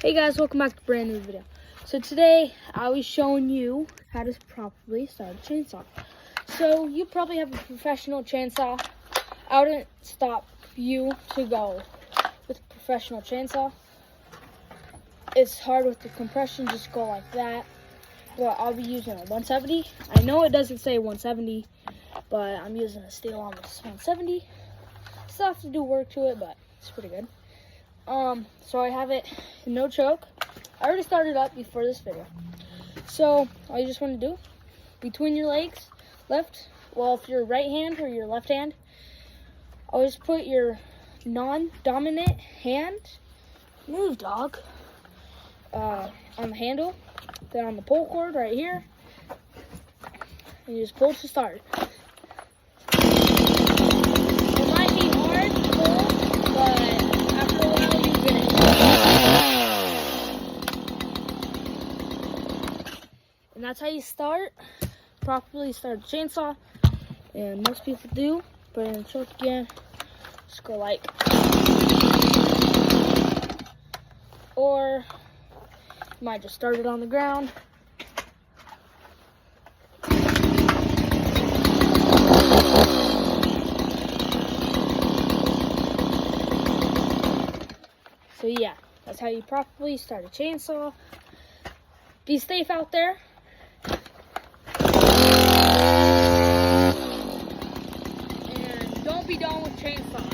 Hey guys, welcome back to a brand new video. So today I was showing you how to properly start a chainsaw. So you probably have a professional chainsaw. I wouldn't stop you to go with a professional chainsaw. It's hard with the compression, just go like that. But I'll be using a 170. I know it doesn't say 170, but I'm using a steel on this 170. Still have to do work to it, but it's pretty good. So I have it in no choke. I already started up before this video. So all you just want to do, between your legs, if you're right hand or your left hand, always put your non-dominant hand, move dog, on the handle, then on the pull cord right here, and you just pull to start. It might be hard to pull, but after a while you get it. And that's how you properly start a chainsaw. And most people do, put it in the choke again, just go like, or you might just start it on the ground. So yeah, that's how you properly start a chainsaw. Be safe out there. And don't be done with chainsaws.